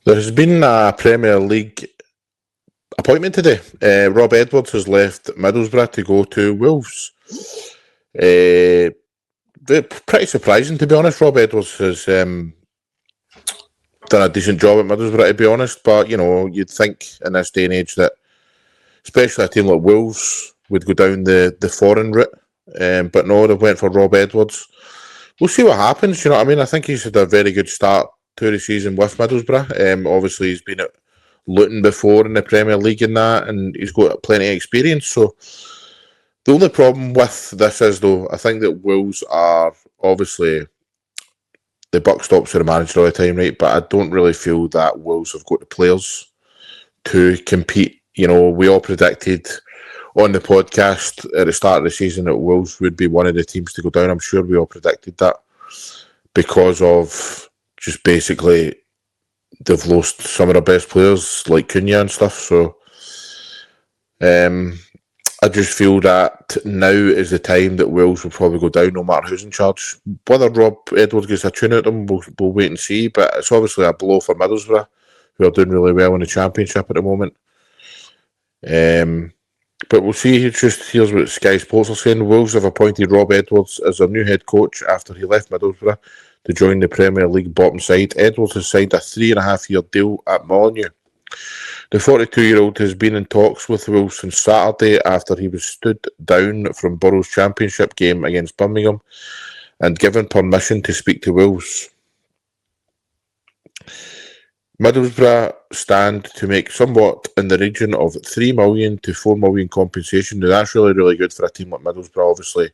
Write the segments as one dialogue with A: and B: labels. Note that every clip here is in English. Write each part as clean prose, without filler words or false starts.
A: There has been a Premier League appointment today. Rob Edwards has left Middlesbrough to go to Wolves. Pretty surprising, to be honest. Rob Edwards has done a decent job at Middlesbrough, to be honest. But, you'd think in this day and age that, especially a team like Wolves, would go down the foreign route. But no, they went for Rob Edwards. We'll see what happens, you know what I mean? I think he's had a very good start to the season with Middlesbrough. Obviously, he's been at Luton before in the Premier League and that, and he's got plenty of experience. So the only problem with this is, though, I think that Wolves are obviously the buck stops with the manager all the time, right? But I don't really feel that Wolves have got the players to compete. We all predicted on the podcast at the start of the season that Wolves would be one of the teams to go down. I'm sure we all predicted that because of just basically they've lost some of their best players like Cunha and stuff. So I just feel that now is the time that Wolves will probably go down no matter who's in charge. Whether Rob Edwards gets a tune at them, we'll wait and see. But it's obviously a blow for Middlesbrough, who are doing really well in the Championship at the moment. But we'll see. Here's what Sky Sports are saying. Wolves have appointed Rob Edwards as their new head coach after he left Middlesbrough to join the Premier League bottom side. Edwards has signed a 3.5-year deal at Molineux. The 42-year-old has been in talks with Wolves since Saturday after he was stood down from Borough's Championship game against Birmingham and given permission to speak to Wolves. Middlesbrough stand to make somewhat in the region of $3 million to $4 million compensation. Now, that's really, really good for a team like Middlesbrough. Obviously,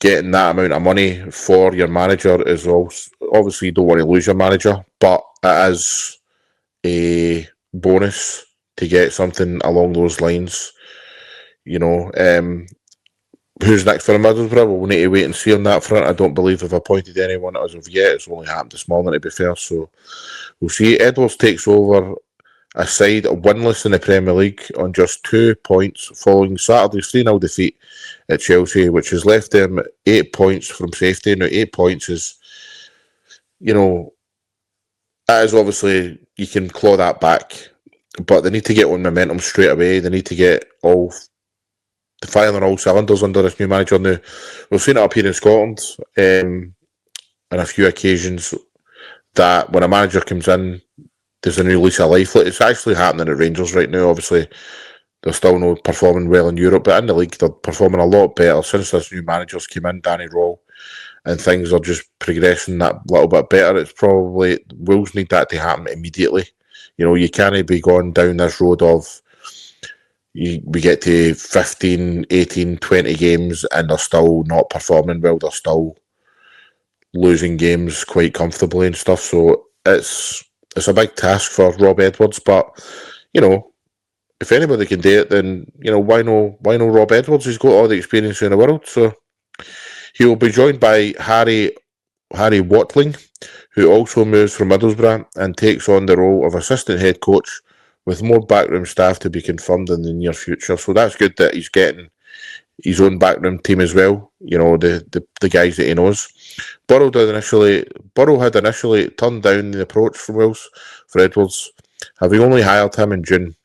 A: getting that amount of money for your manager is also, obviously you don't want to lose your manager, but it is a bonus to get something along those lines. Who's next for Middlesbrough? Well, we'll need to wait and see on that front. I don't believe they've appointed anyone as of yet. It's only happened this morning, to be fair. So we'll see. Edwards takes over a side winless in the Premier League on just 2 points following Saturday's 3-0 defeat at Chelsea, which has left them 8 points from safety. Now, 8 points is, that is obviously, you can claw that back, but they need to get on momentum straight away. They need to get firing on all cylinders under this new manager. Now, we've seen it up here in Scotland on a few occasions that when a manager comes in, there's a new lease of life. It's actually happening at Rangers right now. Obviously, they're still not performing well in Europe, but in the league, they're performing a lot better since this new manager's came in, Danny Rawl, and things are just progressing that little bit better. It's probably, Wolves need that to happen immediately. You can't be going down this road of we get to 15, 18, 20 games and they're still not performing well. They're still losing games quite comfortably and stuff. So it's a big task for Rob Edwards. But, if anybody can do it, then, why no Rob Edwards? He's got all the experience in the world. So he will be joined by Harry Watling, who also moves from Middlesbrough and takes on the role of assistant head coach, with more backroom staff to be confirmed in the near future. So that's good that he's getting his own backroom team as well, the guys that he knows. Borough had initially turned down the approach from Wolves for Edwards, having only hired him in June.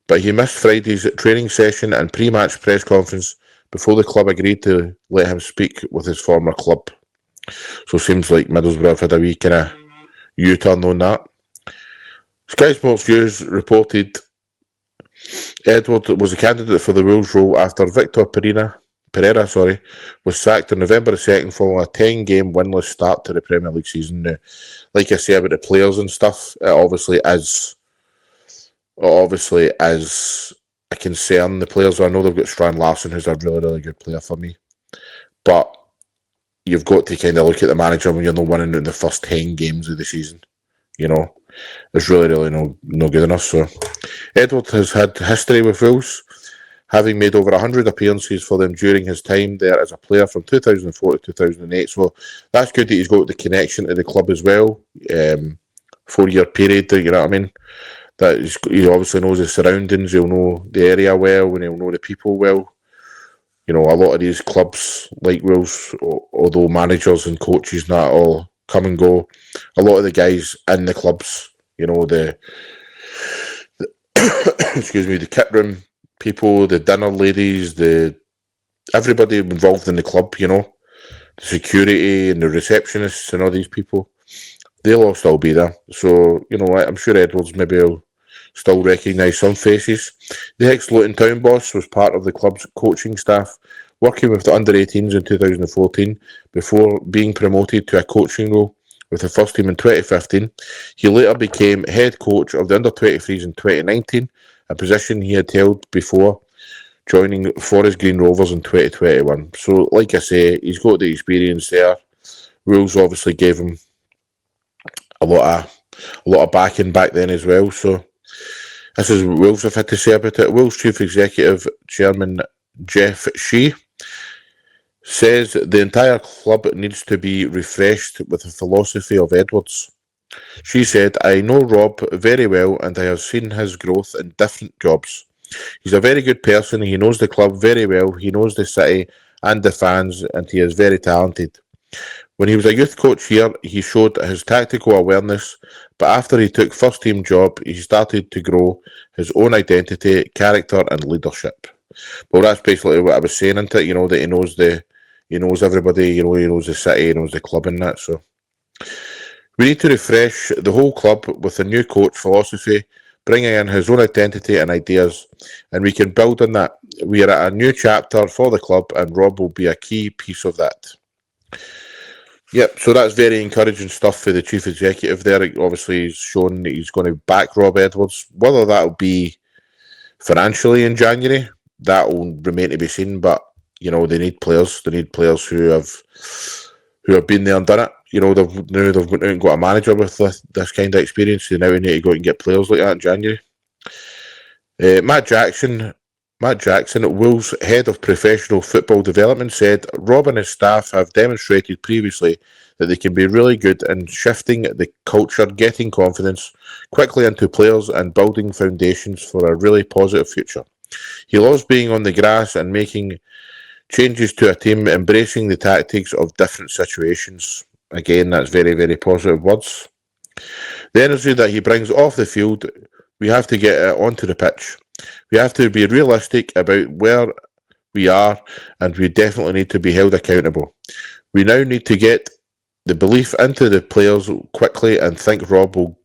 A: But he missed Friday's training session and pre-match press conference before the club agreed to let him speak with his former club. So it seems like Middlesbrough have had a wee kind of U-turn on that. Sky Sports News reported Edward was a candidate for the Wolves role after Victor Pereira was sacked on November the 2nd following a 10-game winless start to the Premier League season. Now, like I say about the players and stuff, it obviously is a concern. The players, I know they've got Strand Larsen, who's a really, really good player for me, but you've got to kind of look at the manager when you're not winning in the first 10 games of the season. It's really, really no good enough. So Edward has had history with Wolves, having made over 100 appearances for them during his time there as a player from 2004 to 2008. So that's good that he's got the connection to the club as well. 4-year period, you know what I mean? That he obviously knows the surroundings, he'll know the area well, and he'll know the people well. A lot of these clubs like Wolves, although managers and coaches and that all come and go, a lot of the guys in the clubs You know, the excuse me, the kit room people, the dinner ladies, everybody involved in the club, you know, the security and the receptionists and all these people, they'll all still be there. So, you know, I'm sure Edwards maybe will still recognise some faces. The ex-Luton Town boss was part of the club's coaching staff, working with the under-18s in 2014 before being promoted to a coaching role with the first team in 2015. He later became head coach of the under-23s in 2019, a position he had held before joining Forest Green Rovers in 2021. So, like I say, he's got the experience there. Wolves obviously gave him a lot of backing back then as well. So, this is what Wolves have had to say about it. Wolves Chief Executive Chairman Jeff Shea says the entire club needs to be refreshed with the philosophy of Edwards. She said, I know Rob very well and I have seen his growth in different jobs. He's a very good person. He knows the club very well. He knows the city and the fans, and he is very talented. When he was a youth coach here, he showed his tactical awareness, but after he took first team job, he started to grow his own identity, character and leadership. Well, that's basically what I was saying, isn't it? You know, that he knows everybody, you know, he knows the city, he knows the club and that. So we need to refresh the whole club with a new coach philosophy, bringing in his own identity and ideas, and we can build on that. We are at a new chapter for the club, and Rob will be a key piece of that. Yep, so that's very encouraging stuff for the chief executive there. Obviously, he's shown that he's going to back Rob Edwards. Whether that'll be financially in January, that will remain to be seen. But you know, they need players. They need players who have been there and done it. You know, they've went out and got a manager with this kind of experience. They now need to go out and get players like that in January. Matt Jackson, Wolves head of professional football development, said Rob and his staff have demonstrated previously that they can be really good in shifting the culture, getting confidence quickly into players and building foundations for a really positive future. He loves being on the grass and making changes to a team, embracing the tactics of different situations. Again, that's very, very positive words. The energy that he brings off the field, we have to get it onto the pitch. We have to be realistic about where we are, and we definitely need to be held accountable. We now need to get the belief into the players quickly and think Rob will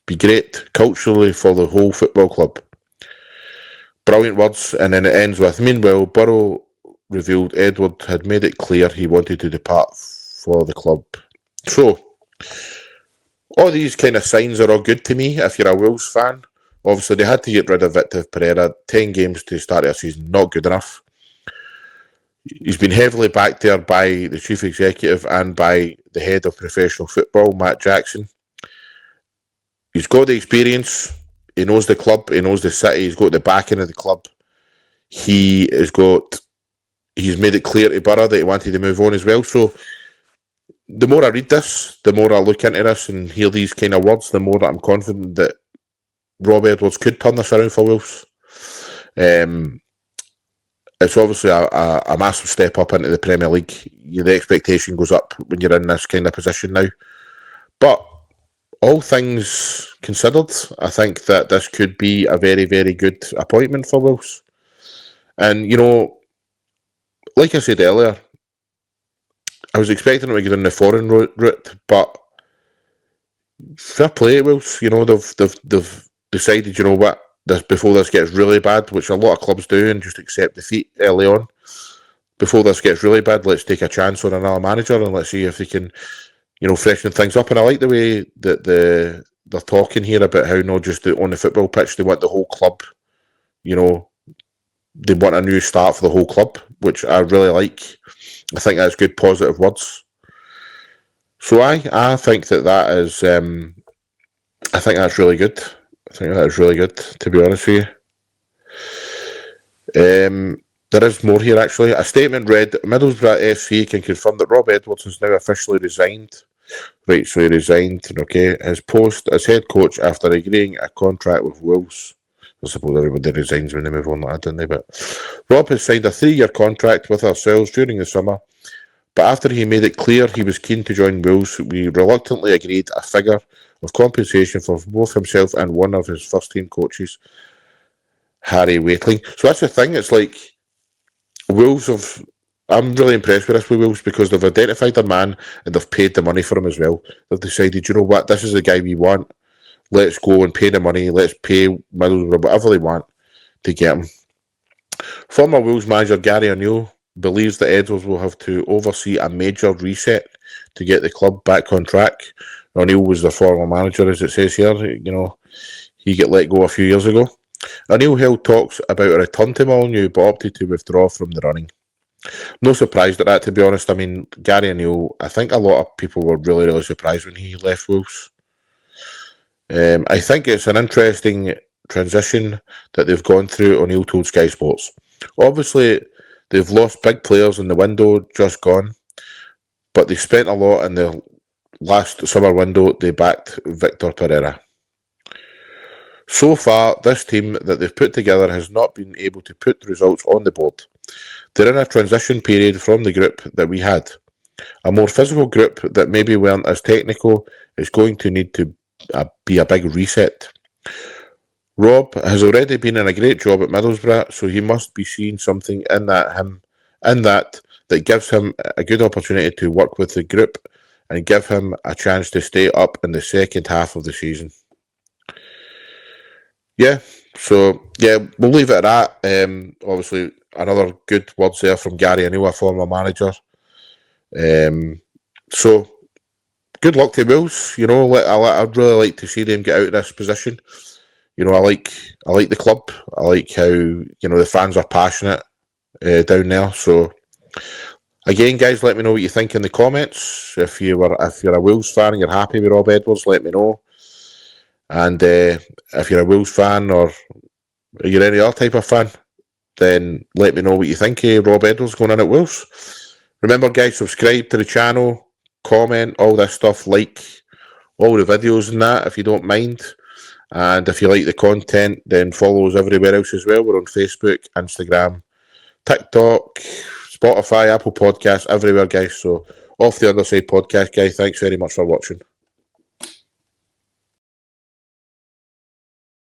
A: be great culturally for the whole football club. Brilliant words, and then it ends with, meanwhile, Burrow revealed Edward had made it clear he wanted to depart for the club. So, all these kind of signs are all good to me if you're a Wolves fan. Obviously, they had to get rid of Victor Pereira. 10 games to start their season, not good enough. He's been heavily backed there by the chief executive and by the head of professional football, Matt Jackson. He's got the experience. He knows the club. He knows the city. He's got the backing of the club. He's made it clear to Borough that he wanted to move on as well. So the more I read this, the more I look into this and hear these kind of words, the more that I'm confident that Rob Edwards could turn this around for Wolves. It's obviously a massive step up into the Premier League. The expectation goes up when you're in this kind of position now. But all things considered, I think that this could be a very, very good appointment for Wolves. And, you know, like I said earlier, I was expecting him to get on the foreign route, but fair play to Wolves. You know, they've decided, you know what, before this gets really bad, which a lot of clubs do, and just accept defeat early on. Before this gets really bad, let's take a chance on another manager and let's see if they can, you know, freshen things up. And I like the way that they're talking here about how not just on the football pitch, they want the whole club, you know, they want a new start for the whole club, which I really like. I think that's good, positive words. So I think that is, I think that's really good. I think that is really good, to be honest with you. There is more here, actually. A statement read, Middlesbrough FC can confirm that Rob Edwards has now officially resigned. Right, so he resigned, okay, his post as head coach after agreeing a contract with Wolves. I suppose everybody resigns when they move on like that, don't they? But Rob has signed a 3-year contract with ourselves during the summer. But after he made it clear he was keen to join Wolves, we reluctantly agreed a figure of compensation for both himself and one of his first-team coaches, Harry Wakeling. So that's the thing. It's like Wolves have... I'm really impressed with this with Wolves because they've identified their man and they've paid the money for him as well. They've decided, you know what, this is the guy we want. Let's go and pay the money. Let's pay Middlesbrough whatever they want to get him. Former Wolves manager Gary O'Neill believes that Edwards will have to oversee a major reset to get the club back on track. O'Neill was the former manager, as it says here. You know, he got let go a few years ago. O'Neill held talks about a return to Molineux, but opted to withdraw from the running. No surprised at that, to be honest. I mean, Gary O'Neill, I think a lot of people were really, really surprised when he left Wolves. I think it's an interesting transition that they've gone through, O'Neill told Sky Sports. Obviously, they've lost big players in the window just gone, but they spent a lot in the last summer window. They backed Victor Pereira. So far, this team that they've put together has not been able to put the results on the board. They're in a transition period from the group that we had. A more physical group that maybe weren't as technical is going to need to be a big reset. Rob has already been in a great job at Middlesbrough, so he must be seeing something in that gives him a good opportunity to work with the group and give him a chance to stay up in the second half of the season. Yeah, so yeah, we'll leave it at that. Obviously, another good words there from Gary O'Neill, a former manager. So good luck to Wolves. You know, I'd really like to see them get out of this position. You know, I like the club. I like how, you know, the fans are passionate down there. So again, guys, let me know what you think in the comments. If you're a Wolves fan and you're happy with Rob Edwards, let me know. And if you're a Wolves fan or you're any other type of fan, then let me know what you think of Rob Edwards going in at Wolves. Remember, guys, subscribe to the channel, comment, all this stuff, like all the videos and that if you don't mind. And if you like the content, then follow us everywhere else as well. We're on Facebook, Instagram, TikTok, Spotify, Apple Podcasts, everywhere, guys. So, Off the Underside Podcast, guys. Thanks very much for watching.